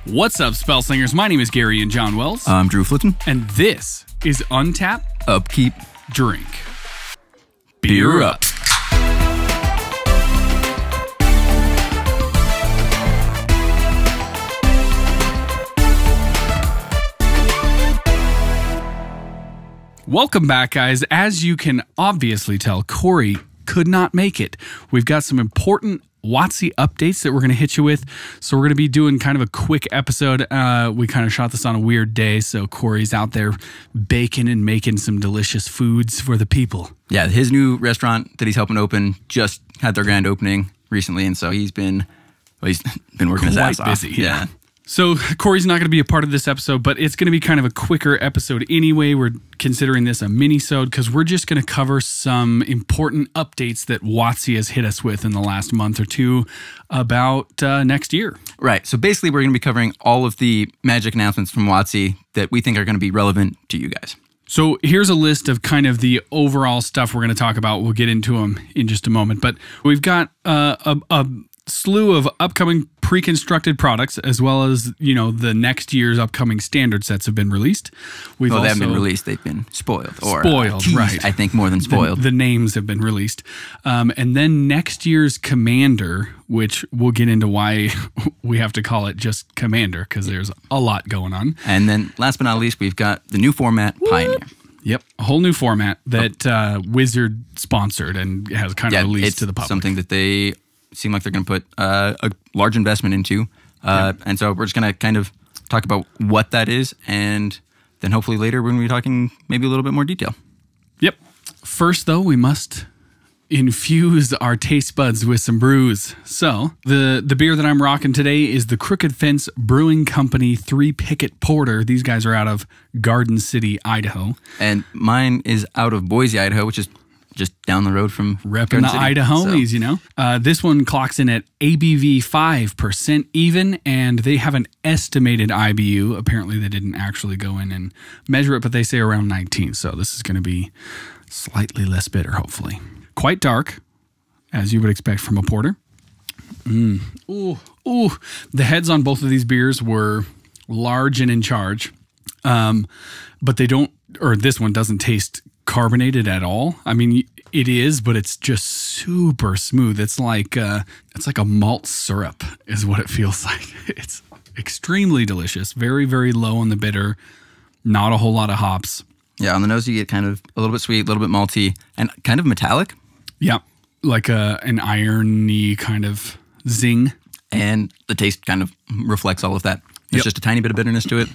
What's up, Spellslingers? My name is Garion John Wells. I'm Drew Flitton. And this is UNTAP Upkeep. Drink. Beer up. Welcome back, guys. As you can obviously tell, Cory could not make it. We've got some important WotC updates that we're going to hit you with. So we're going to be doing kind of a quick episode. We kind of shot this on a weird day, so Cory's out there baking and making some delicious foods for the people. Yeah, his new restaurant that he's helping open just had their grand opening recently, and so he's been working his ass off. Busy, yeah. So Cory's not going to be a part of this episode, but it's going to be kind of a quicker episode anyway. We're considering this a mini-sode because we're just going to cover some important updates that WotC has hit us with in the last month or two about next year. Right. So basically, we're going to be covering all of the magic announcements from WotC that we think are going to be relevant to you guys. So here's a list of kind of the overall stuff we're going to talk about. We'll get into them in just a moment, but we've got a slew of upcoming pre-constructed products, as well as, you know, the next year's upcoming standard sets have been released. They haven't been released. They've been spoiled. Teased, right. I think more than spoiled. The names have been released. And then next year's Commander, which we'll get into why we have to call it just Commander, because there's a lot going on. And then last but not least, we've got the new format, Pioneer. Yep, a whole new format that Wizard sponsored and has kind of released to the public. Something that they seem like they're going to put a large investment into. And so we're just going to kind of talk about what that is, and then hopefully later we're going to be talking maybe a little bit more detail. Yep. First, though, we must infuse our taste buds with some brews. So the beer that I'm rocking today is the Crooked Fence Brewing Company 3 Picket Porter. These guys are out of Garden City, Idaho. And mine is out of Boise, Idaho, which is just down the road from repping the Idahomies, so. You know. This one clocks in at ABV 5% even, and they have an estimated IBU. Apparently, they didn't actually go in and measure it, but they say around 19. So this is going to be slightly less bitter, hopefully. Quite dark, as you would expect from a porter. Ooh. The heads on both of these beers were large and in charge, but they don't, or this one doesn't taste carbonated at all. I mean, it is, but it's just super smooth. It's like a malt syrup is what it feels like. It's extremely delicious. Very, very low on the bitter. Not a whole lot of hops. Yeah, on the nose you get kind of a little bit sweet, a little bit malty, and kind of metallic. Yeah, like an irony kind of zing. And the taste kind of reflects all of that. There's just a tiny bit of bitterness to it.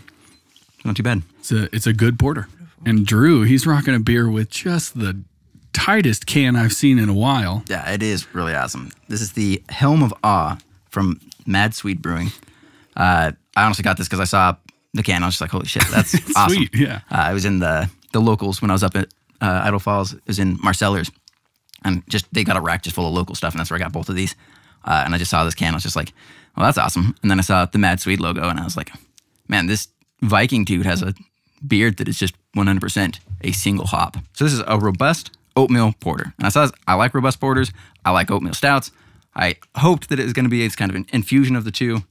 Not too bad. It's a good porter. And Drew, he's rocking a beer with just the tightest can I've seen in a while. Yeah, it is really awesome. This is the Helm of Awe from Mad Sweet Brewing. I honestly got this because I saw the can. I was just like, holy shit, that's awesome. Sweet, yeah. I was in the locals when I was up at Idle Falls. It was in Marcellers. And just they got a rack just full of local stuff, and that's where I got both of these. And I just saw this can. I was just like, well, that's awesome. And then I saw the Mad Sweet logo, and I was like, man, this Viking dude has a beard that is just 100% a single hop. So this is a robust oatmeal porter. And I like robust porters. I like oatmeal stouts. I hoped that it was going to be kind of an infusion of the two.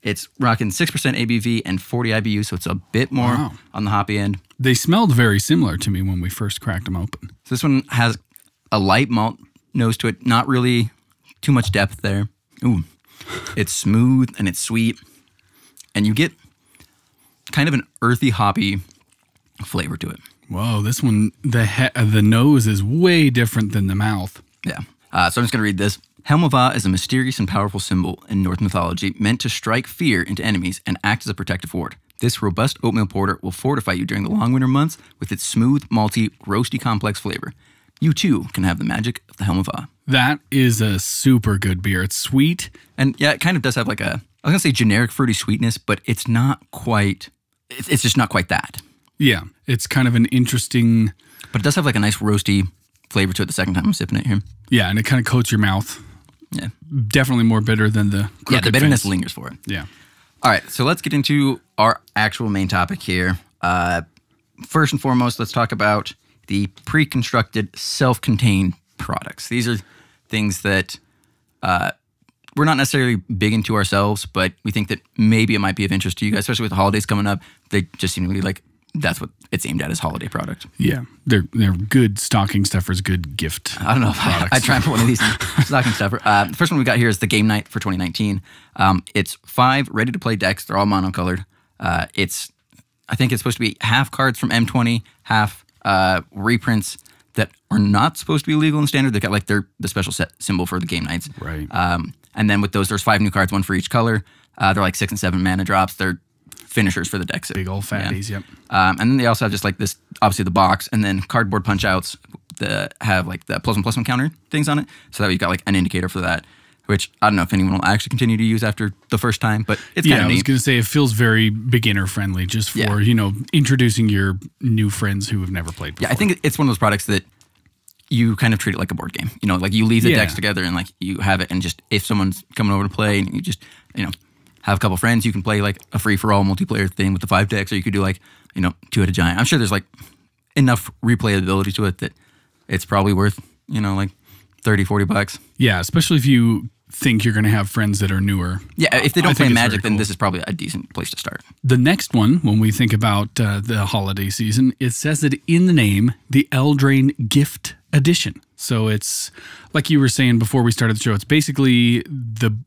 It's rocking 6% ABV and 40 IBU, so it's a bit more on the hoppy end. They smelled very similar to me when we first cracked them open. So this one has a light malt nose to it, not really too much depth there. Ooh, it's smooth and it's sweet, and you get kind of an earthy, hoppy flavor to it. Whoa, this one, the nose is way different than the mouth. Yeah. So I'm just going to read this. Helm of Awe is a mysterious and powerful symbol in Norse mythology meant to strike fear into enemies and act as a protective ward. This robust oatmeal porter will fortify you during the long winter months with its smooth, malty, roasty, complex flavor. You, too, can have the magic of the Helm of Awe. That is a super good beer. It's sweet. And yeah, it kind of does have like I was going to say generic fruity sweetness, but it's not quite, it's just not quite that. Yeah, it's kind of an interesting... But it does have like a nice roasty flavor to it the second time I'm sipping it here. Yeah, and it kind of coats your mouth. Yeah. Definitely more bitter than the Crooked Yeah, the bitterness Fence. lingers for it. Yeah. All right, so let's get into our actual main topic here. First and foremost, let's talk about the pre-constructed self-contained products. These are things that we're we're not necessarily big into ourselves, but we think that maybe it might be of interest to you guys, especially with the holidays coming up. They just seem to be like, that's what it's aimed at, is holiday product. Yeah, they're good stocking stuffers, good gift. I don't know. I try and put one of these stocking stuffer. The first one we got here is the Game Night for 2019. It's 5 ready-to-play decks. They're all monocolored. I think it's supposed to be half cards from M20, half reprints that are not supposed to be legal in Standard. They got like the special set symbol for the Game Nights. Right. And then with those, there's 5 new cards, 1 for each color. They're like 6 and 7 mana drops. They're finishers for the decks. Big old fatties, yep. And then they also have just like this, obviously the box, and then cardboard punch outs that have like the +1/+1 counter things on it. So that you've got like an indicator for that, which I don't know if anyone will actually continue to use after the first time, but it's kind of neat. I was going to say it feels very beginner friendly just for, introducing your new friends who have never played before. Yeah, I think it's one of those products that you kind of treat it like a board game. Like you leave the decks together and like you have it, and just if someone's coming over to play and you just, have a couple friends, you can play like a free-for-all multiplayer thing with the 5 decks, or you could do like, 2-headed giant. I'm sure there's like enough replayability to it that it's probably worth, like $30-$40. Yeah, especially if you think you're going to have friends that are newer. Yeah, if they don't play Magic, then this is probably a decent place to start. The next one, when we think about the holiday season, it says it in the name, the Eldraine Gift Edition. So it's, like you were saying before we started the show, it's basically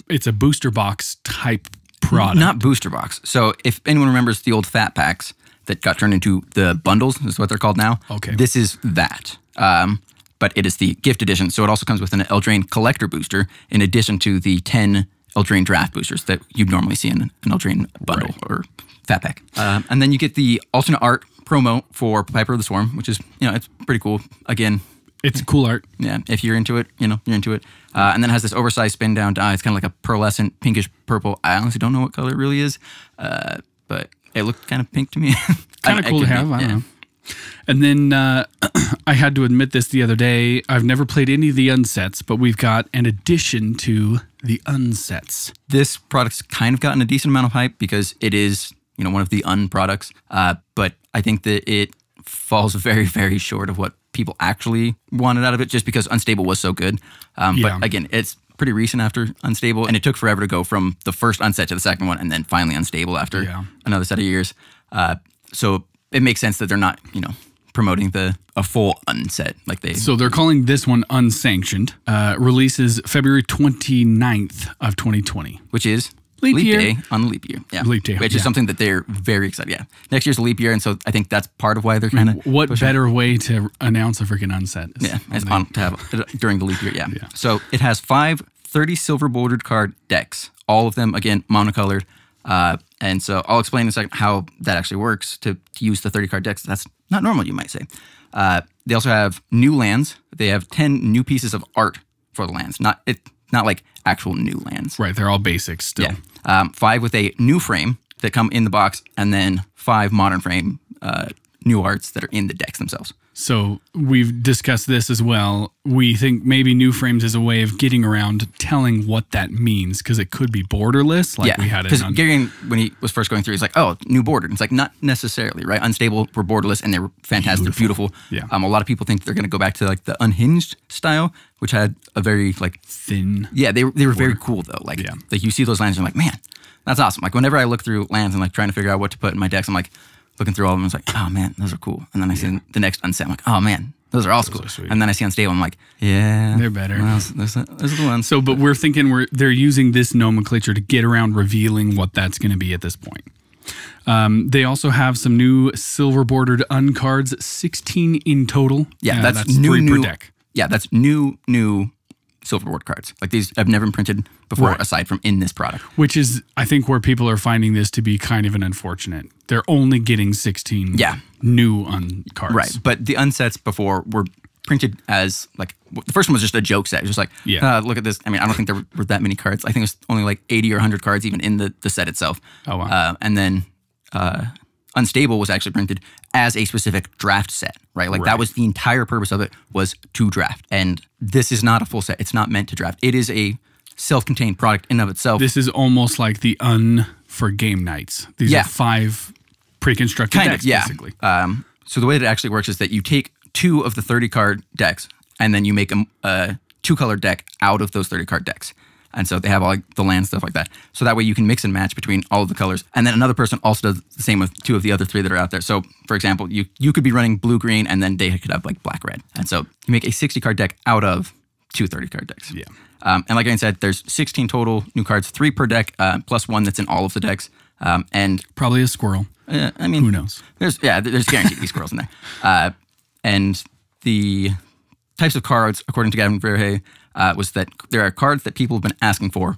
it's a booster box type product. Not booster box. So if anyone remembers the old fat packs that got turned into the bundles, is what they're called now. Okay. This is that. But it is the gift edition. So it also comes with an Eldraine collector booster in addition to the 10 Eldraine draft boosters that you'd normally see in an Eldraine bundle or fat pack. And then you get the alternate art promo for Piper of the Swarm, which is, it's pretty cool. Again, it's cool art. Yeah, if you're into it, you're into it. And then it has this oversized spin down die. It's kind of like a pearlescent pinkish purple. I honestly don't know what color it really is, but it looked kind of pink to me. Kind of cool to have. I don't know. And then I had to admit this the other day. I've never played any of the unsets, but we've got an addition to the unsets. This product's kind of gotten a decent amount of hype because it is, one of the products. But I think that it falls very, very short of what people actually wanted out of it, just because Unstable was so good. But again, it's pretty recent after Unstable, and it took forever to go from the first unset to the second one, and then finally Unstable after another set of years. So it makes sense that they're not, promoting a full unset like they. So they're calling this one unsanctioned. Releases February 29th of 2020, which is leap year. Day on the leap year. Yeah, leap day, which is something that they're very excited. Yeah, next year's a leap year, and so I think that's part of why they're kind of. What better way to announce a freaking unset? It's on to have during the leap year. Yeah. So it has 5 30 silver bordered card decks, all of them again monocolored. And so I'll explain in a second how that actually works to use the 30 card decks. That's not normal, you might say. They also have new lands. They have 10 new pieces of art for the lands. Not like actual new lands. Right, they're all basics still. Yeah. 5 with a new frame that come in the box, and then 5 modern frame new arts that are in the decks themselves. So we've discussed this as well. We think maybe new frames is a way of getting around telling what that means, because it could be borderless, like we had it. Because Garion, when he was first going through, he's like, "Oh, new bordered." And it's like not necessarily, right? Unstable were borderless, and they were fantastic, they're beautiful. Yeah. A lot of people think they're going to go back to like the unhinged style, which had a very like thin. Yeah, they were very cool though. Like you see those lands, and you're like, man, that's awesome. Like whenever I look through lands and like trying to figure out what to put in my decks, I'm like. Looking through all of them, I was like, oh man, those are cool. And then I see the next unset, I'm like, oh man, those are also cool. And then I see Unstable, I'm like, yeah. They're better. Those are the ones. So, but we're thinking they're using this nomenclature to get around revealing what that's going to be at this point. They also have some new silver bordered uncards, 16 in total. Yeah, that's new, 3 per deck. Yeah, that's new silverboard cards. Like these have never been printed before aside from in this product. Which is, I think, where people are finding this to be kind of an unfortunate. They're only getting 16 new cards. Right, but the unsets before were printed as, like, the first one was just a joke set. It was just like, look at this. I mean, I don't think there were that many cards. I think it was only like 80 or 100 cards even in the set itself. Oh, wow. And then Unstable was actually printed as a specific draft set, right? Like that was the entire purpose of it, was to draft. And this is not a full set. It's not meant to draft. It is a self-contained product in and of itself. This is almost like the for game nights. These are 5 pre-constructed decks, basically. So the way that it actually works is that you take 2 of the 30 card decks, and then you make a 2-color deck out of those 30 card decks. And so they have all like the land stuff like that. So that way you can mix and match between all of the colors. And then another person also does the same with 2 of the other 3 that are out there. So for example, you could be running blue, green, and then they could have like black, red. And so you make a 60 card deck out of 2 30 card decks. Yeah. And like I said, there's 16 total new cards, 3 per deck, plus 1 that's in all of the decks. And probably a squirrel. I mean, who knows? There's guaranteed to be squirrels in there. And the types of cards, according to Gavin Verhey, was that there are cards that people have been asking for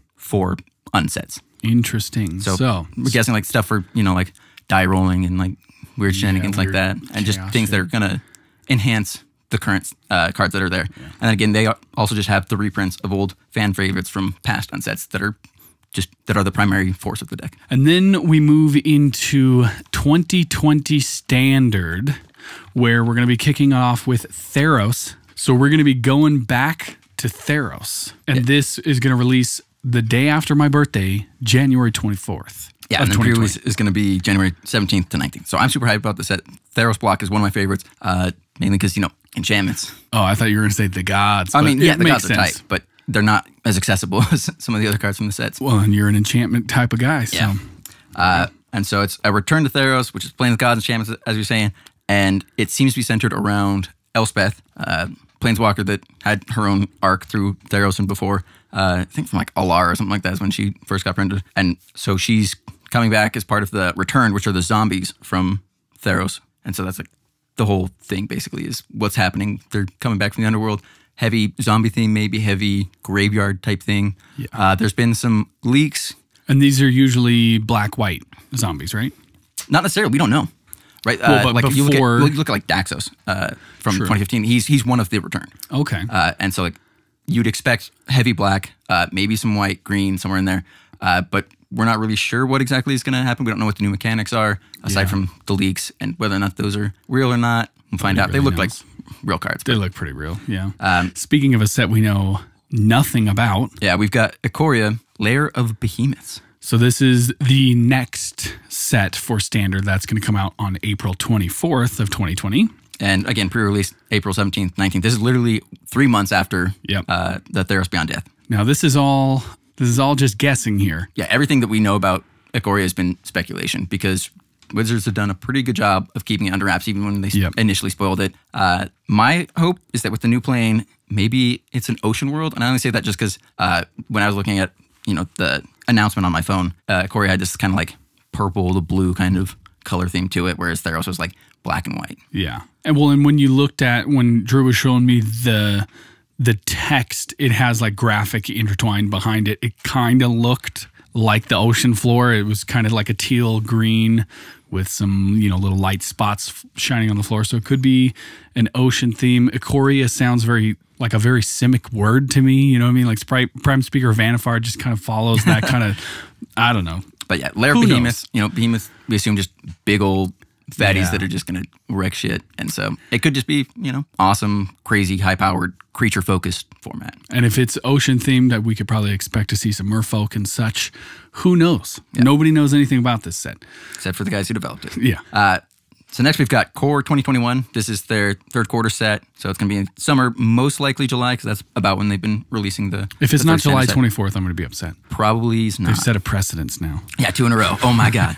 unsets. Interesting. So we're guessing like stuff for, like die rolling and like weird shenanigans like that. And just things that are going to enhance the current cards that are there. Yeah. And then again, they also just have the reprints of old fan favorites from past unsets that are the primary force of the deck. And then we move into 2020 Standard, where we're going to be kicking off with Theros. So we're going to be going back to Theros. And this is going to release the day after my birthday, January 24th. Yeah, and then pre-release is going to be January 17th to 19th. So I'm super hyped about the set. Theros block is one of my favorites, mainly because, enchantments. Oh, I thought you were going to say the gods. I mean, yeah, the gods are tight, but they're not as accessible as some of the other cards from the sets. Well, and you're an enchantment type of guy. So. Yeah. And so it's a return to Theros, which is playing the gods enchantments, as you're saying, and it seems to be centered around Elspeth, planeswalker that had her own arc through Theros and before. I think from like Alar or something like that is when she first got printed. And so she's coming back as part of the Return, which are the zombies from Theros. And so that's like the whole thing basically is what's happening. They're coming back from the underworld. Heavy zombie theme, maybe heavy graveyard type thing. Yeah. There's been some leaks. And these are usually black-white zombies, right? Not necessarily. We don't know. Right? Well, but like before... you look at like Daxos from 2015. He's one of the Return. Okay. And so like you'd expect heavy black, maybe some white, green, somewhere in there. But we're not really sure what exactly is going to happen. We don't know what the new mechanics are, aside from the leaks, and whether or not those are real or not. We'll find out. They look like real cards. They look pretty real, yeah. Speaking of a set we know nothing about. Yeah, we've got Ikoria, Lair of Behemoths. So this is the next set for Standard. That's going to come out on April 24th of 2020. And again, pre-release April 17th, 19th. This is literally 3 months after the Theros Beyond Death. Now, this is all just guessing here. Yeah, everything that we know about Ikoria has been speculation because Wizards have done a pretty good job of keeping it under wraps even when they initially spoiled it. My hope is that with the new plane, maybe it's an ocean world. And I only say that just because when I was looking at the announcement on my phone, Cory had this kind of like purple to blue kind of color theme to it, whereas Theros was like black and white. Yeah. And when you looked at, when Drew was showing me the text, it has like graphic intertwined behind it. It kind of looked like the ocean floor. It was kind of like a teal green with some, little light spots shining on the floor. So it could be an ocean theme. Ikoria sounds very like a very Simic word to me. You know what I mean? Like Prime Speaker Vanifar just kind of follows that kind of, I don't know. But yeah, Lair of Behemoths, Behemoths, we assume just big old fatties that are just going to wreck shit. And so it could just be, awesome, crazy, high-powered, creature-focused format. And if it's ocean-themed, we could probably expect to see some merfolk and such. Who knows? Yeah. Nobody knows anything about this set. Except for the guys who developed it. Yeah. So next we've got Core 2021. This is their third quarter set. So it's going to be in summer, most likely July, because that's about when they've been releasing the If it's not July 24th, I'm going to be upset. Probably is not. They've set a precedence now. Yeah, 2 in a row. Oh my God.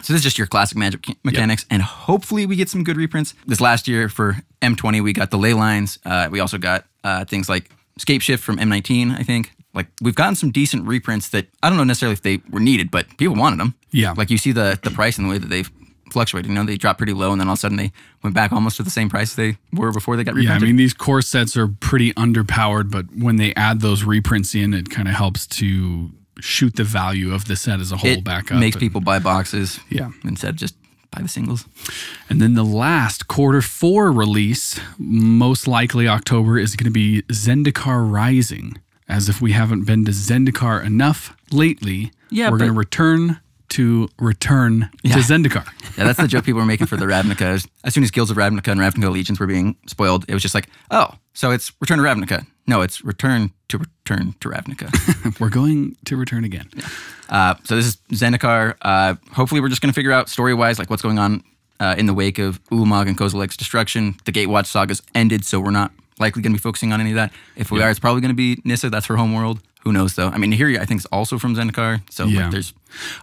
So this is just your classic Magic mechanics, and hopefully we get some good reprints. This last year for M20, we got the ley lines. We also got things like Scape Shift from M19, I think. Like, we've gotten some decent reprints that, I don't know necessarily if they were needed, but people wanted them. Yeah. Like, you see the price and the way that they've fluctuated. They dropped pretty low, and then all of a sudden they went back almost to the same price they were before they got reprinted. Yeah, I mean, these core sets are pretty underpowered, but when they add those reprints in, it kind of helps to shoot the value of the set as a whole back up. It makes people buy boxes instead of just buy the singles. And then the last Q4 release, most likely October, is going to be Zendikar Rising. As if we haven't been to Zendikar enough lately, we're going to return to Zendikar. Yeah, that's the joke people were making for the Ravnica. As soon as Guilds of Ravnica and Ravnica Legions were being spoiled, it was just like, oh, so it's Return to Ravnica. No, it's Return to Ravnica. We're going to return again. Yeah. So this is Zendikar. Hopefully we're just going to figure out story-wise like what's going on in the wake of Ulamog and Kozilek's destruction. The Gatewatch saga's ended, so we're not likely going to be focusing on any of that. If we are, it's probably going to be Nissa. That's her homeworld. Who knows, though? I mean, here I think is also from Zendikar, so like, there's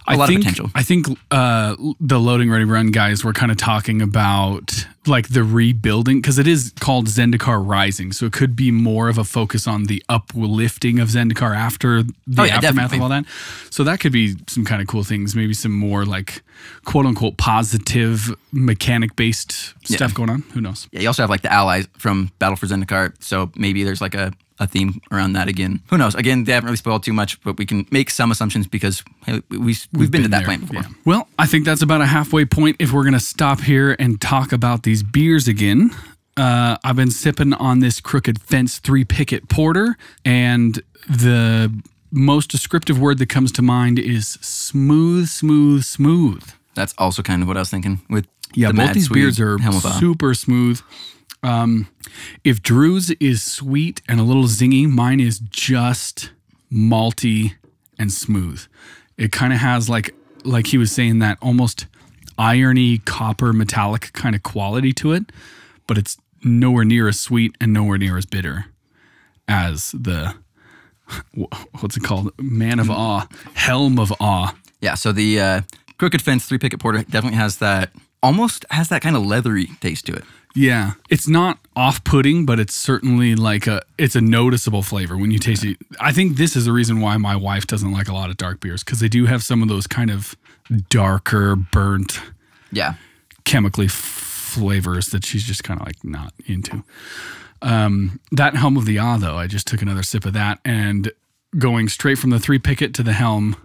a lot of potential. I think the Loading Ready Run guys were kind of talking about like the rebuilding, because it is called Zendikar Rising, so it could be more of a focus on the uplifting of Zendikar after the aftermath definitely. of all that. So that could be some kind of cool things, maybe some more like quote unquote positive mechanic based stuff going on. Who knows? Yeah, you also have like the allies from Battle for Zendikar, so maybe there's like a theme around that again. Who knows? Again, they haven't really spoiled too much, but we can make some assumptions because hey, we've been to that there. point before. Yeah. Well, I think that's about a halfway point if we're going to stop here and talk about these beers again. I've been sipping on this Crooked Fence 3-Picket Porter, and the most descriptive word that comes to mind is smooth, smooth, smooth. That's also kind of what I was thinking with both these beers are super smooth. If Drew's is sweet and a little zingy, mine is just malty and smooth. It kind of has like he was saying, that almost irony, copper, metallic kind of quality to it, but it's nowhere near as sweet and nowhere near as bitter as the, what's it called? Man of Awe, Helm of Awe. Yeah, so the Crooked Fence 3-Picket Porter definitely has that, almost has that kind of leathery taste to it. Yeah, it's not off-putting, but it's certainly like it's a noticeable flavor when you taste it. I think this is the reason why my wife doesn't like a lot of dark beers, because they do have some of those kind of darker, burnt, chemically flavors that she's just kind of like not into. That Helm of the Awe, though, I just took another sip of that, and going straight from the 3-Picket to the Helm,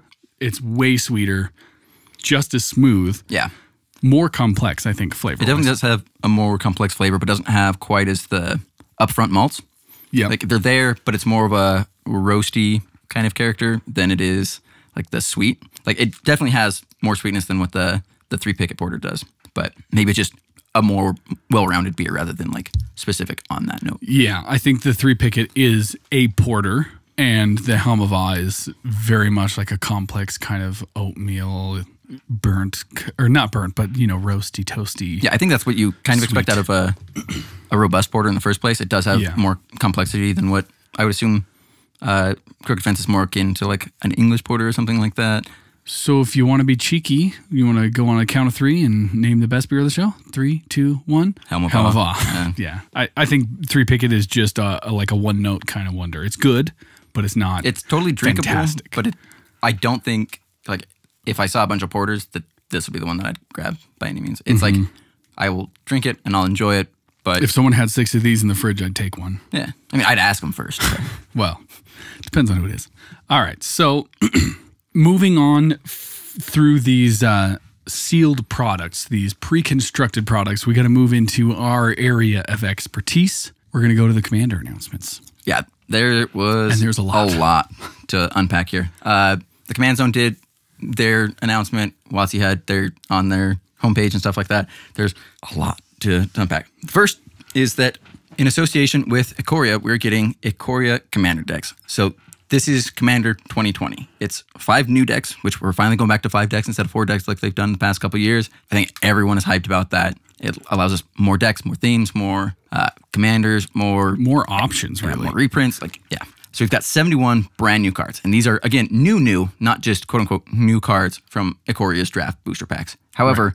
it's way sweeter, just as smooth. Yeah. More complex, I think, flavor. It definitely does have a more complex flavor, but doesn't have quite as the upfront malts. Yeah. Like they're there, but it's more of a roasty kind of character than it is like the sweet. Like it definitely has more sweetness than what the 3-Picket Porter does, but maybe it's just a more well-rounded beer rather than like specific on that note. Yeah, I think the 3-Picket is a porter, and the Helm of Awe is very much like a complex kind of oatmeal, burnt, or not burnt, but, you know, roasty, toasty. Yeah, I think that's what you kind of expect out of a robust porter in the first place. It does have more complexity than what I would assume Crooked Fence is more akin to like an English porter or something like that. So if you want to be cheeky, you want to go on a count of three and name the best beer of the show? 3, 2, 1. Helm of Awe. Yeah. I think 3-Picket is just like a one-note kind of wonder. It's good, but it's not. It's totally drinkable, fantastic. But I don't think like if I saw a bunch of porters that this would be the one that I'd grab by any means. It's like I will drink it and I'll enjoy it, but if someone had 6 of these in the fridge, I'd take one. Yeah, I mean I'd ask them first. Well, depends on who it is. All right, so moving on through these sealed products, these pre-constructed products, we got to move into our area of expertise. We're going to go to the Commander announcements. Yeah, there was and there's a lot to unpack here. The Command Zone did their announcement. WotC had their on their homepage and stuff like that. There's a lot to unpack. First is that in association with Ikoria, we're getting Ikoria Commander decks. So this is Commander 2020. It's 5 new decks, which we're finally going back to 5 decks instead of 4 decks like they've done the past couple of years. I think everyone is hyped about that. It allows us more decks, more themes, more commanders, more options, really. More reprints. So we've got 71 brand new cards. And these are, again, new, not just quote-unquote new cards from Ikoria's draft booster packs. However,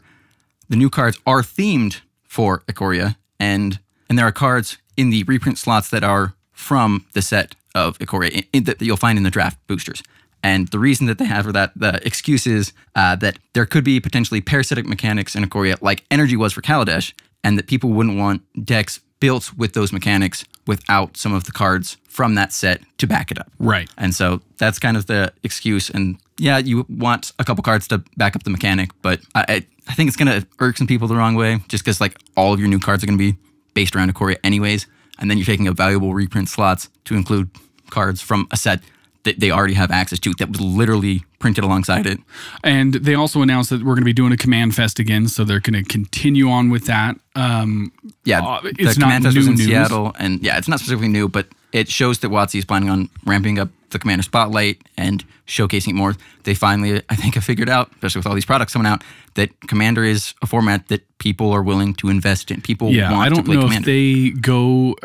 the new cards are themed for Ikoria, and there are cards in the reprint slots that are from the set of Ikoria that you'll find in the draft boosters. And the reason that they have for that, the excuse is that there could be potentially parasitic mechanics in Ikoria like Energy was for Kaladesh, and that people wouldn't want decks built with those mechanics without some of the cards from that set to back it up. Right. And so that's kind of the excuse. And yeah, you want a couple cards to back up the mechanic, but I think it's going to irk some people the wrong way just because like all of your new cards are going to be based around Ikoria anyways. And then you're taking a valuable reprint slots to include cards from a set that they already have access to that was literally printed alongside it. And they also announced that we're going to be doing a Command Fest again, so they're going to continue on with that. The it's Command not Fest was in news. Seattle, and yeah, it's not specifically new, but it shows that WotC is planning on ramping up the Commander Spotlight and showcasing it more. They finally, I think, have figured out, especially with all these products coming out, that Commander is a format that people are willing to invest in. People want to play Commander.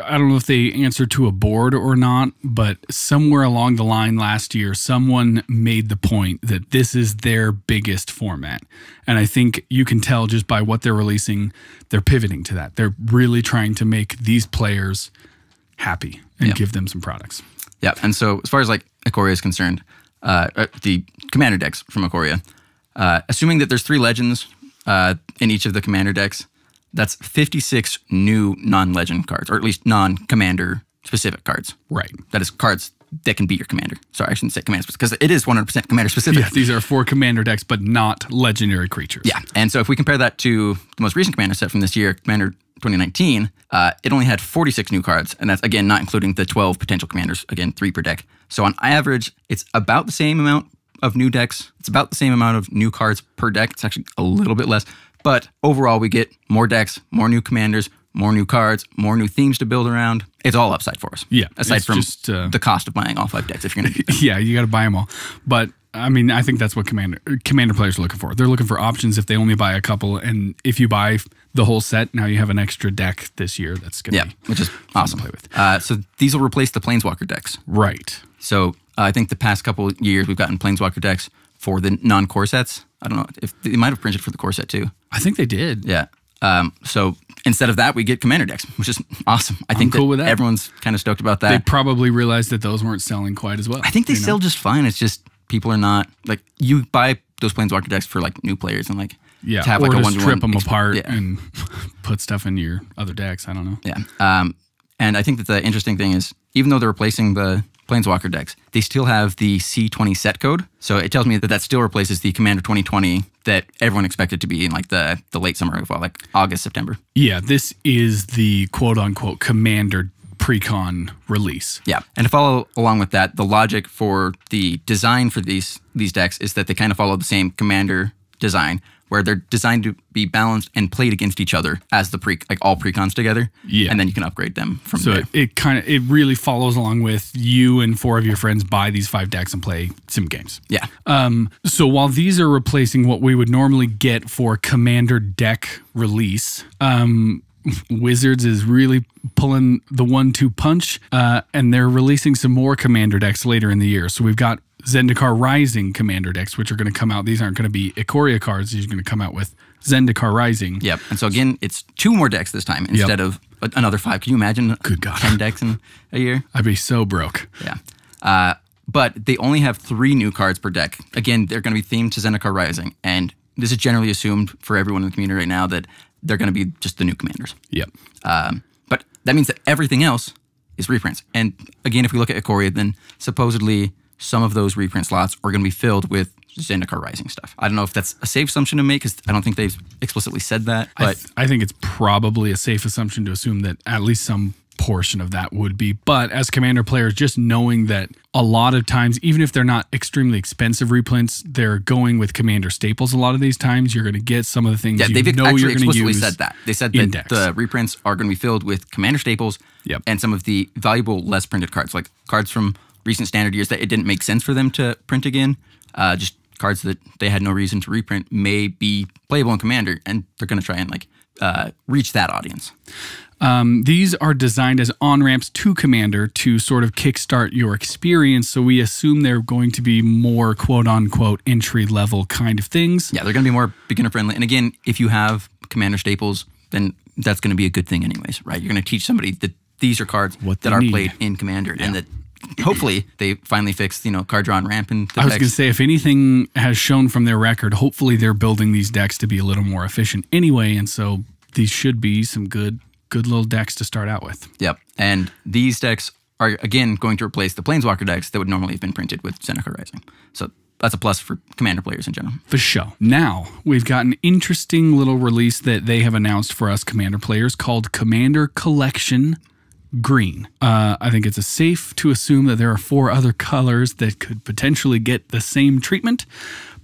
I don't know if they answer to a board or not, but somewhere along the line last year, someone made the point that this is their biggest format. And I think you can tell just by what they're releasing, they're pivoting to that. They're really trying to make these players happy and give them some products. Yeah, and so as far as like Ikoria is concerned, the Commander decks from Ikoria, assuming that there's 3 legends in each of the Commander decks, that's 56 new non-legend cards, or at least non-Commander specific cards. Right. That is cards that can beat your Commander. Sorry, I shouldn't say Commander specific, because it is 100% Commander specific. Yeah, these are 4 Commander decks, but not legendary creatures. Yeah, and so if we compare that to the most recent Commander set from this year, Commander 2019, it only had 46 new cards, and that's, again, not including the 12 potential Commanders, again, 3 per deck. So on average, it's about the same amount of new decks. It's about the same amount of new cards per deck. It's actually a little bit less. But overall, we get more decks, more new Commanders, more new cards, more new themes to build around. It's all upside for us. Yeah. Aside from just, the cost of buying all 5 decks if you're going to do that. Yeah, you got to buy them all. But I mean, I think that's what Commander players are looking for. They're looking for options if they only buy a couple. And if you buy the whole set, now you have an extra deck this year that's going to be which is awesome to play with. So these will replace the Planeswalker decks. Right. So I think the past couple of years we've gotten Planeswalker decks for the non-core sets. I don't know if they might have printed for the core set too. I think they did. Yeah. So instead of that, we get Commander decks, which is awesome. I think cool with that. Everyone's kind of stoked about that. They probably realized that those weren't selling quite as well. I think they sell just fine. It's just people are not, like, you buy those Planeswalker decks for like new players and like to have or like a just strip them apart Yeah. and put stuff into your other decks. I don't know. Yeah. And I think that the interesting thing is, even though they're replacing the Planeswalker decks, they still have the C20 set code. So it tells me that that still replaces the Commander 2020 that everyone expected to be in like the late summer of like August, September. Yeah, this is the quote-unquote Commander pre-con release. Yeah, and to follow along with that, the logic for the design for these decks is that they kind of follow the same Commander design, where they're designed to be balanced and played against each other as the all precons together. Yeah, and then you can upgrade them from there. So it really follows along with you and 4 of your friends buy these 5 decks and play some games. Yeah. So while these are replacing what we would normally get for Commander deck release, Wizards is really pulling the 1-2 punch, and they're releasing some more Commander decks later in the year. So we've got Zendikar Rising Commander decks, which are going to come out. These aren't going to be Ikoria cards. These are going to come out with Zendikar Rising. Yep. And so again, it's 2 more decks this time instead of another 5. Can you imagine? Good God. 10 decks in a year? I'd be so broke. Yeah. But they only have 3 new cards per deck. Again, they're going to be themed to Zendikar Rising. And this is generally assumed for everyone in the community right now that they're going to be just the new Commanders. Yep. But that means that everything else is reprints. And again, if we look at Ikoria, then supposedly some of those reprint slots are going to be filled with Zendikar Rising stuff. I don't know if that's a safe assumption to make, because I don't think they've explicitly said that. But I think it's probably a safe assumption to assume that at least some portion of that would be. But as Commander players, just knowing that a lot of times, even if they're not extremely expensive reprints, they're going with Commander staples a lot of these times. You're going to get some of the things they've you're going to use. Explicitly said that. They said that the reprints are going to be filled with Commander staples and some of the valuable less printed cards, like cards from recent standard years that it didn't make sense for them to print again. Just cards that they had no reason to reprint may be playable in Commander, and they're going to try and reach that audience. These are designed as on-ramps to Commander to sort of kickstart your experience, so we assume they're going to be more quote-unquote entry-level kind of things. Yeah, they're going to be more beginner-friendly. And again, if you have Commander staples, then that's going to be a good thing anyways, right? You're going to teach somebody that these are cards that are played in Commander, and that hopefully they finally fixed, card draw and ramp in the decks. I was going to say, if anything has shown from their record, hopefully they're building these decks to be a little more efficient anyway, and so these should be some good little decks to start out with. Yep. And these decks are, again, going to replace the Planeswalker decks that would normally have been printed with Zendikar Rising. So that's a plus for Commander players in general. For sure. Now, we've got an interesting little release that they have announced for us Commander players called Commander Collection Green. I think it's safe to assume that there are 4 other colors that could potentially get the same treatment,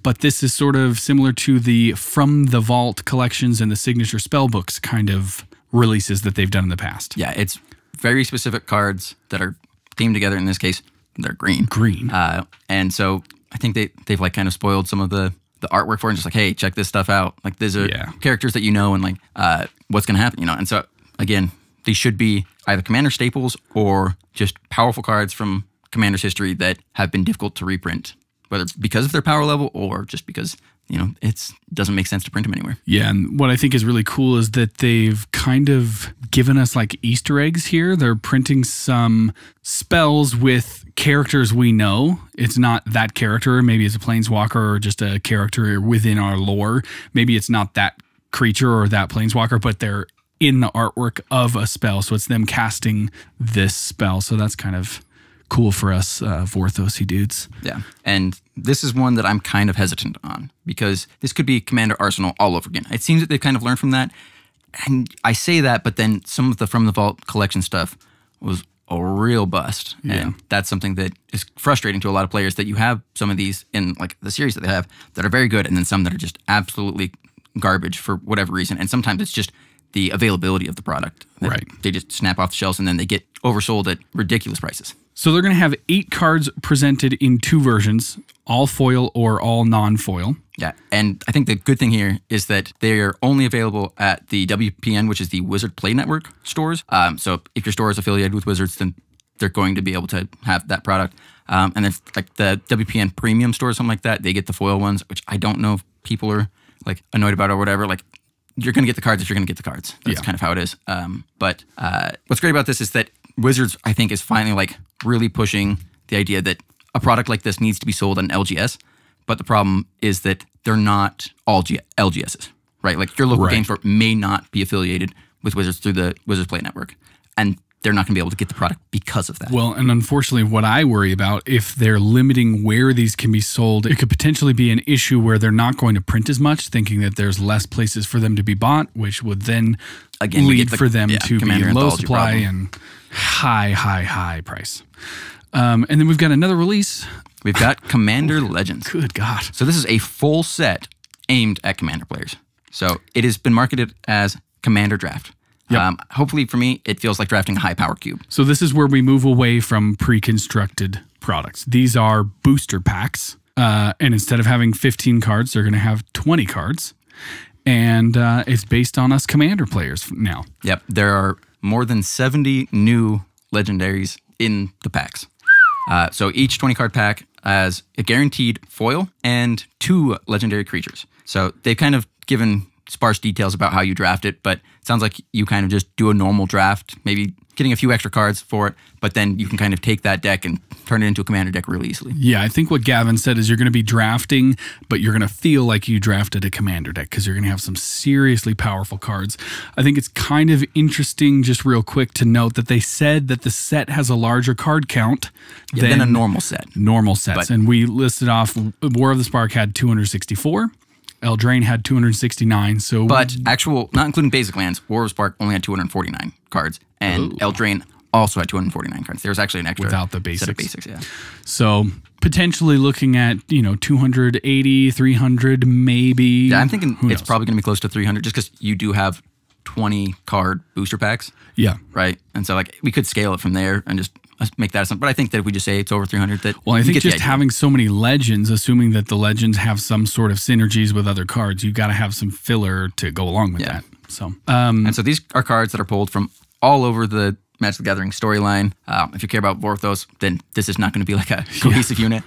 but this is sort of similar to the From the Vault collections and the Signature Spellbooks kind of releases that they've done in the past. Yeah, it's very specific cards that are came together. In this case, they're green. Green. And so I think they've like kind of spoiled some of the artwork for it, and just like, hey, check this stuff out. Like these are characters that you know, and like what's going to happen, you know. And so again, these should be either Commander staples or just powerful cards from Commander's history that have been difficult to reprint, whether because of their power level or just because, you know, it doesn't make sense to print them anywhere. Yeah, and what I think is really cool is that they've kind of given us like Easter eggs here. They're printing some spells with characters we know. It's not that character. Maybe it's a planeswalker or just a character within our lore. Maybe it's not that creature or that planeswalker, but they're in the artwork of a spell. So it's them casting this spell. So that's kind of cool for us Vorthosy dudes. Yeah, and this is one that I'm kind of hesitant on because this could be Commander Arsenal all over again. It seems that they've kind of learned from that. And I say that, but then some of the From the Vault collection stuff was a real bust. Yeah. And that's something that is frustrating to a lot of players, that you have some of these in like the series that they have that are very good, and then some that are just absolutely garbage for whatever reason. And sometimes it's just the availability of the product. Right. They just snap off the shelves and then they get oversold at ridiculous prices. So they're going to have 8 cards presented in 2 versions, all foil or all non-foil. Yeah, and I think the good thing here is that they're only available at the WPN, which is the Wizard Play Network stores. So if your store is affiliated with Wizards, then they're going to be able to have that product. And if like the WPN Premium store or something like that, they get the foil ones, which I don't know if people are like annoyed about or whatever. Like, you're going to get the cards if you're going to get the cards. That's kind of how it is. But what's great about this is that Wizards, I think, is finally like really pushing the idea that a product like this needs to be sold on LGS. But the problem is that they're not all LGSs, right? Like your local game store may not be affiliated with Wizards through the Wizards Play Network. And they're not going to be able to get the product because of that. Well, and unfortunately, what I worry about, if they're limiting where these can be sold, it could potentially be an issue where they're not going to print as much, thinking that there's less places for them to be bought, which would then lead for them to be low supply and high price. And then we've got another release. We've got Commander Legends. Good God. So this is a full set aimed at Commander players. So it has been marketed as Commander Draft. Yep. Hopefully for me, it feels like drafting a high power cube. So this is where we move away from pre-constructed products. These are booster packs. And instead of having 15 cards, they're going to have 20 cards. And it's based on us Commander players now. Yep. There are more than 70 new legendaries in the packs. So each 20-card pack has a guaranteed foil and 2 legendary creatures. So they've kind of given sparse details about how you draft it, but it sounds like you kind of just do a normal draft, maybe getting a few extra cards for it, but then you can kind of take that deck and turn it into a Commander deck really easily. Yeah, I think what Gavin said is you're going to be drafting, but you're going to feel like you drafted a Commander deck because you're going to have some seriously powerful cards. I think it's kind of interesting, just real quick, to note that they said that the set has a larger card count than a normal set. Normal sets. And we listed off, War of the Spark had 264. Eldraine had 269. So, but actual, not including basic lands, War of Spark only had 249 cards, and Eldraine also had 249 cards. There was actually an extra without the basics. Set of basics, yeah. So potentially looking at 280, 300, maybe. Yeah, I'm thinking it's probably going to be close to 300, just because you do have 20 card booster packs. Yeah, right. And so like we could scale it from there and just make that something. But I think that if we just say it's over 300, that I think just having so many legends, assuming that the legends have some sort of synergies with other cards, you got to have some filler to go along with that. So, and so these are cards that are pulled from all over the Magic the Gathering storyline. If you care about Vorthos, then this is not going to be like a cohesive unit.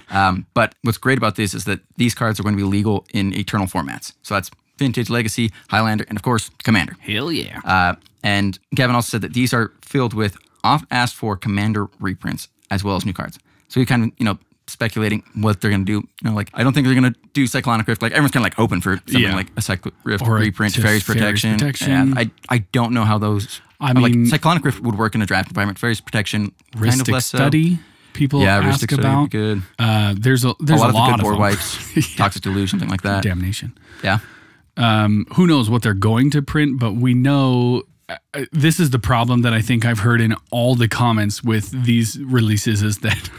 But what's great about this is that these cards are going to be legal in Eternal formats. So that's Vintage, Legacy, Highlander, and of course, Commander. Hell yeah. And Gavin also said that these are filled with oft-asked for Commander reprints as well as new cards. So we kind of, speculating what they're going to do. Like, I don't think they're going to do Cyclonic Rift. Like, everyone's kind of like open for something like a Cyclonic Rift or reprint, Fairies Protection. Yeah, I don't know how those... I mean, like Cyclonic Rift would work in a draft environment. Fairies Protection, kind of less Study. So. People ask Ristic about. Good. There's a lot of good board wipes, Toxic Deluge, something like that. Damnation. Yeah. Who knows what they're going to print, but we know this is the problem that I think I've heard in all the comments with these releases is that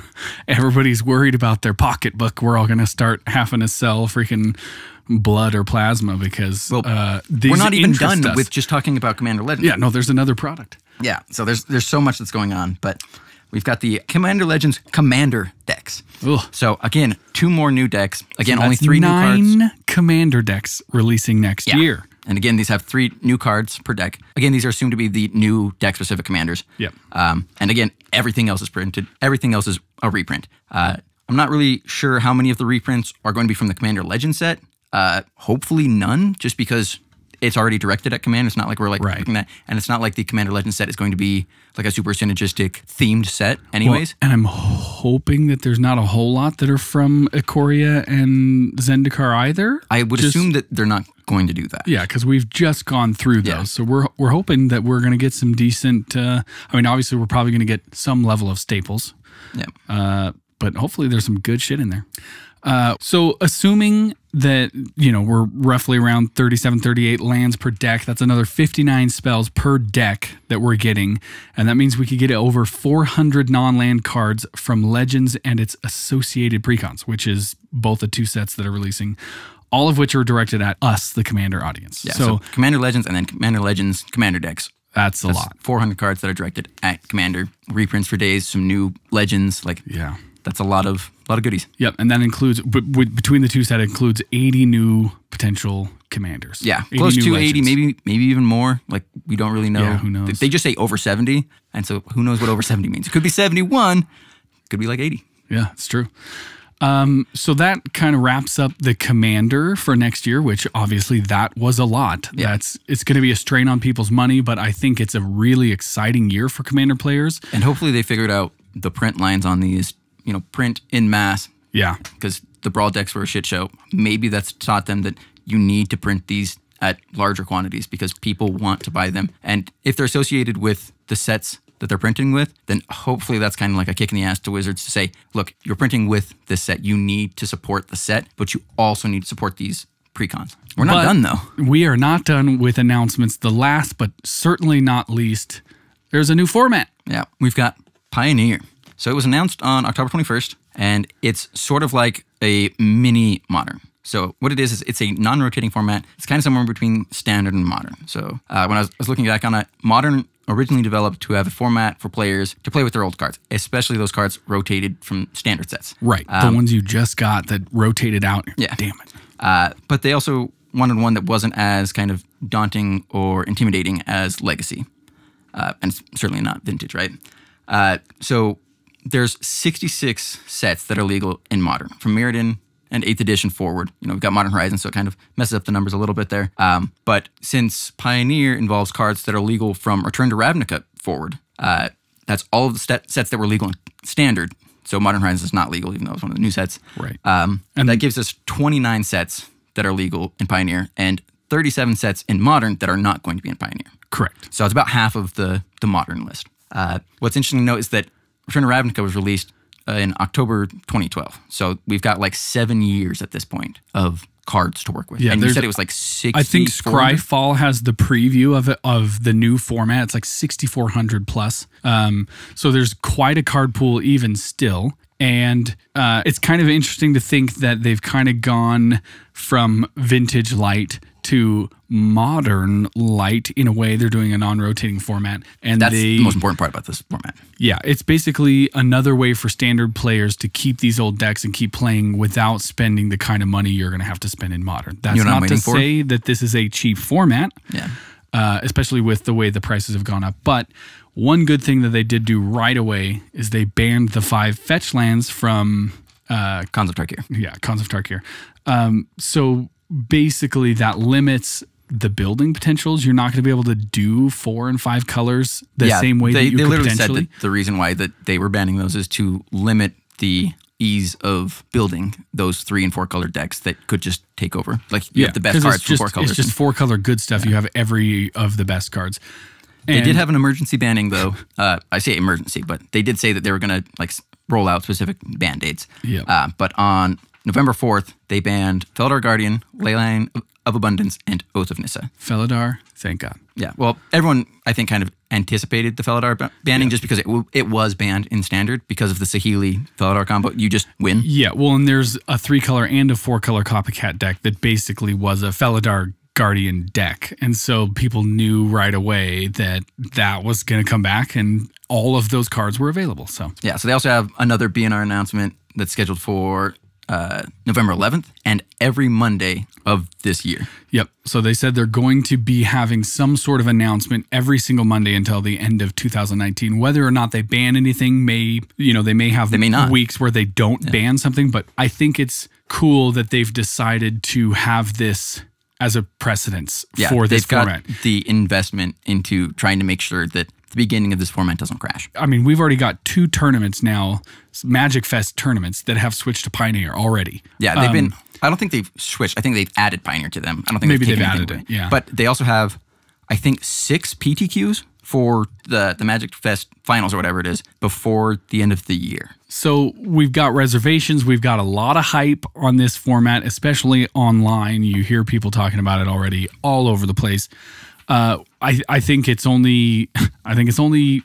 everybody's worried about their pocketbook. We're all going to start having to sell freaking blood or plasma because we're not even done with just talking about Commander Legends. Yeah, no, there's another product. Yeah, so there's so much that's going on, but we've got the Commander Legends Commander decks. Ugh. So again, 2 more new decks. Again, So only that's 3 new cards. 9 Commander decks releasing next year. And again, these have 3 new cards per deck. Again, these are assumed to be the new deck-specific commanders. Yep. And again, everything else is printed. Everything else is a reprint. I'm not really sure how many of the reprints are going to be from the Commander Legend set. Hopefully none, just because it's already directed at Command. It's not like we're like looking at, and it's not like the Commander Legend set is going to be like a super synergistic themed set anyways. Well, and I'm hoping that there's not a whole lot that are from Ikoria and Zendikar either. I would assume that they're not going to do that. Yeah, because we've just gone through those. Yeah. So we're hoping that we're going to get some decent, I mean, obviously we're probably going to get some level of staples. Yeah. But hopefully there's some good shit in there. So assuming that, we're roughly around 37, 38 lands per deck, that's another 59 spells per deck that we're getting. And that means we could get over 400 non-land cards from Legends and its associated precons, which is both the 2 sets that are releasing, all of which are directed at us, the Commander audience. Yeah, so Commander Legends and then Commander Legends Commander decks. That's a lot. 400 cards that are directed at Commander. Reprints for days, some new Legends. Yeah. That's a lot of goodies. Yep, and that includes, between the 2 sets, includes 80 new potential commanders. Yeah, close to 80, maybe even more. Like, we don't really know. Yeah, who knows? They just say over 70, and so who knows what over 70 means. It could be 71, could be like 80. Yeah, it's true. So that kind of wraps up the Commander for next year, which obviously that was a lot. Yeah. It's going to be a strain on people's money, but I think it's a really exciting year for Commander players. And hopefully they figured out the print lines on these, print in mass. Yeah. Because the Brawl decks were a shit show. Maybe that's taught them that you need to print these at larger quantities because people want to buy them. And if they're associated with the sets that they're printing with, then hopefully that's kind of like a kick in the ass to Wizards to say, look, you're printing with this set. You need to support the set, but you also need to support these precons. We're not done, though. We are not done with announcements. The last, but certainly not least, there's a new format. Yeah, we've got Pioneer. So it was announced on October 21st, and it's sort of like a mini Modern. So what it is it's a non-rotating format. It's kind of somewhere between Standard and Modern. So when I was looking back on it, Modern originally developed to have a format for players to play with their old cards, especially those cards rotated from Standard sets. Right, the ones you just got that rotated out. Yeah. Damn it. But they also wanted one that wasn't as kind of daunting or intimidating as Legacy. And it's certainly not Vintage, right? So there's 66 sets that are legal in Modern, from Mirrodin and 8th edition forward. We've got Modern Horizons, so it kind of messes up the numbers a little bit there. But since Pioneer involves cards that are legal from Return to Ravnica forward, that's all of the sets that were legal in Standard. So Modern Horizons is not legal, even though it's one of the new sets. Right. And that gives us 29 sets that are legal in Pioneer and 37 sets in Modern that are not going to be in Pioneer. Correct. So it's about half of the Modern list. What's interesting to note is that Return to Ravnica was released in October 2012. So we've got like 7 years at this point of cards to work with. Yeah, and you said it was like 60. I think Scryfall has the preview of the new format. It's like 6,400 plus. So there's quite a card pool even still. And it's kind of interesting to think that they've kind of gone from Vintage Light to Modern Light in a way. They're doing a non-rotating format. And that's the most important part about this format. Yeah, it's basically another way for Standard players to keep these old decks and keep playing without spending the kind of money you're going to have to spend in Modern. That's not to say that this is a cheap format, especially with the way the prices have gone up. But one good thing that they did do right away is they banned the 5 fetch lands from Khans of Tarkir. Yeah, Khans of Tarkir. So basically that limits the building potentials. You're not going to be able to do 4 and 5 colors the same way that you could potentially. They literally said that the reason why that they were banning those is to limit the ease of building those 3 and 4 color decks that could just take over. Like you have the best cards from 4 colors. It's just 4 color good stuff. You have every of the best cards. They did have an emergency banning though. I say emergency, but they did say that they were going to like roll out specific ban dates. Yeah. But on November 4th, they banned Felidar Guardian, Leyline of Abundance, and Oath of Nissa. Felidar, thank God. Yeah, well, everyone, I think, kind of anticipated the Felidar banning just because it was banned in Standard because of the Saheeli Felidar combo. You just win. Yeah, well, and there's a 3 color and a 4 color copycat deck that basically was a Felidar Guardian deck. And so people knew right away that that was going to come back, and all of those cards were available. So yeah, so they also have another BNR announcement that's scheduled for November 11th and every Monday of this year. Yep. So they said they're going to be having some sort of announcement every single Monday until the end of 2019. Whether or not they ban anything they may have weeks where they don't ban something, but I think it's cool that they've decided to have this as a precedence for this format. Got the investment into trying to make sure that the beginning of this format doesn't crash. I mean, we've already got 2 tournaments now, Magic Fest tournaments, that have switched to Pioneer already. Yeah, they've been, I don't think they've switched. I think they've added Pioneer to them. I don't think they've added it. Yeah. But they also have, I think, 6 PTQs for the Magic Fest finals or whatever it is before the end of the year. So we've got reservations. We've got a lot of hype on this format, especially online. You hear people talking about it already all over the place. I think it's only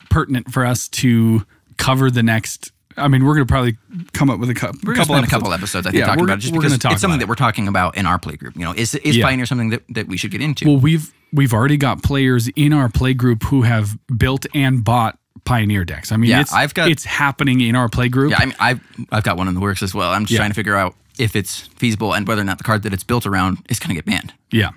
pertinent for us to cover the next. I mean, we're going to probably come up with a couple episodes. I think talking about it, just because it's something that we're talking about in our play group. Is Pioneer something that we should get into? Well, we've already got players in our play group who have built and bought Pioneer decks. I mean, it's happening in our play group. Yeah, I mean, I've got one in the works as well. I'm just trying to figure out if it's feasible and whether or not the card that it's built around is going to get banned. Yeah.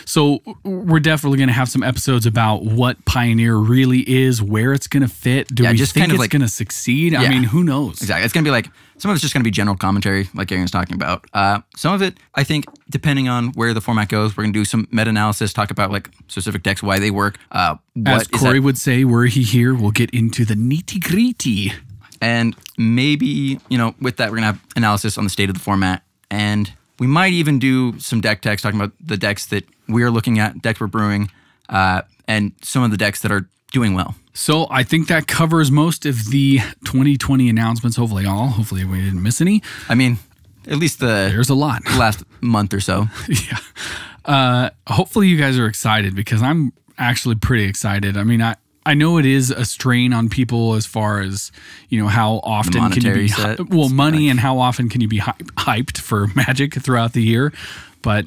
So we're definitely going to have some episodes about what Pioneer really is, where it's going to fit. Do we think it's going to succeed? I mean, who knows? Exactly. It's going to be like, some of it's just going to be general commentary, like Garion's talking about. Some of it, I think, depending on where the format goes, we're going to do some meta-analysis, talk about like specific decks, why they work. As Cory would say, were he here, we'll get into the nitty-gritty. And maybe, with that, we're going to have analysis on the state of the format. And we might even do some deck techs, talking about the decks that we're looking at, decks we're brewing, and some of the decks that are doing well. So I think that covers most of the 2020 announcements, hopefully all. Hopefully we didn't miss any. I mean, at least there's a lot. The last month or so. Yeah. Hopefully you guys are excited, because I'm actually pretty excited. I mean, I know it is a strain on people as far as, how often can you be money and how often can you be hyped for Magic throughout the year. But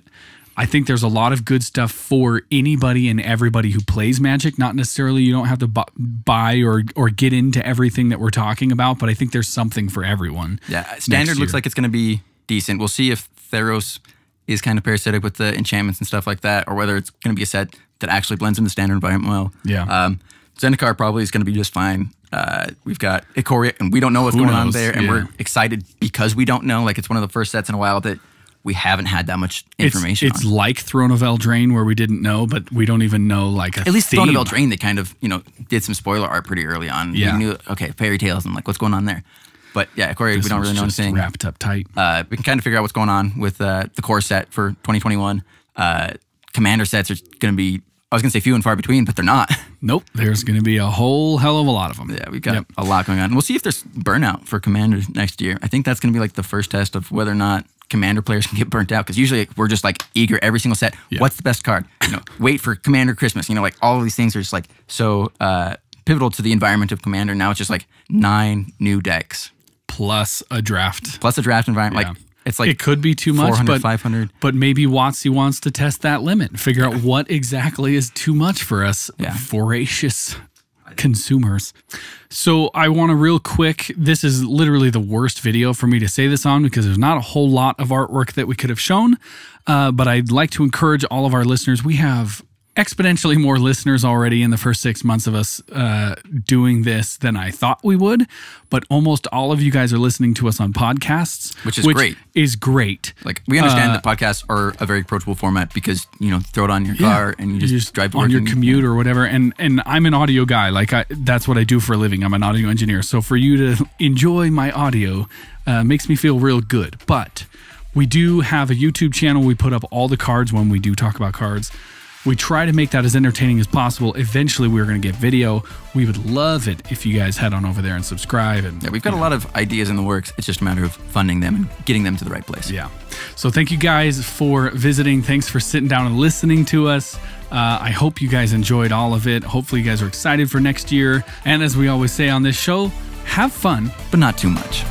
I think there's a lot of good stuff for anybody and everybody who plays Magic. Not necessarily you don't have to buy or get into everything that we're talking about, but I think there's something for everyone. Yeah, Standard looks like it's going to be decent. We'll see if Theros is kind of parasitic with the enchantments and stuff like that, or whether it's going to be a set that actually blends in the Standard environment well. Yeah. Zendikar probably is going to be just fine. We've got Cory, and we don't know what's going on there, and we're excited because we don't know. Like, it's one of the first sets in a while that we haven't had that much information It's like Throne of Eldraine, where we didn't know, but we don't even know, like, at least Throne of Eldraine, they kind of, did some spoiler art pretty early on. Yeah. We knew, okay, fairy tales, and like, what's going on there? But yeah, Cory, we don't really know anything. Wrapped up tight. We can kind of figure out what's going on with the core set for 2021. Commander sets are going to be, I was going to say few and far between, but they're not. Nope. There's going to be a whole hell of a lot of them. Yeah, we've got a lot going on. And we'll see if there's burnout for Commander next year. I think that's going to be like the first test of whether or not Commander players can get burnt out, because usually we're just like eager every single set. Yeah. What's the best card? Wait for Commander Christmas. Like all of these things are just like so pivotal to the environment of Commander. Now it's just like 9 new decks. Plus a draft. Environment. Yeah. Like, it's like it could be too much, 400, 500. But maybe WotC wants to test that limit and figure out what exactly is too much for us voracious consumers. So I want to real quick, this is literally the worst video for me to say this on, because there's not a whole lot of artwork that we could have shown, but I'd like to encourage all of our listeners. We have exponentially more listeners already in the first 6 months of us doing this than I thought we would, but almost all of you guys are listening to us on podcasts, which is great. Like, we understand that podcasts are a very approachable format because throw it on your car and you just drive to work on your commute or whatever. And I'm an audio guy. Like, that's what I do for a living. I'm an audio engineer. So for you to enjoy my audio makes me feel real good. But we do have a YouTube channel. We put up all the cards when we do talk about cards. We try to make that as entertaining as possible. Eventually, we're going to get video. We would love it if you guys head on over there and subscribe. And we've got a lot of ideas in the works. It's just a matter of funding them and getting them to the right place. Yeah. So thank you guys for visiting. Thanks for sitting down and listening to us. I hope you guys enjoyed all of it. Hopefully, you guys are excited for next year. And as we always say on this show, have fun, but not too much.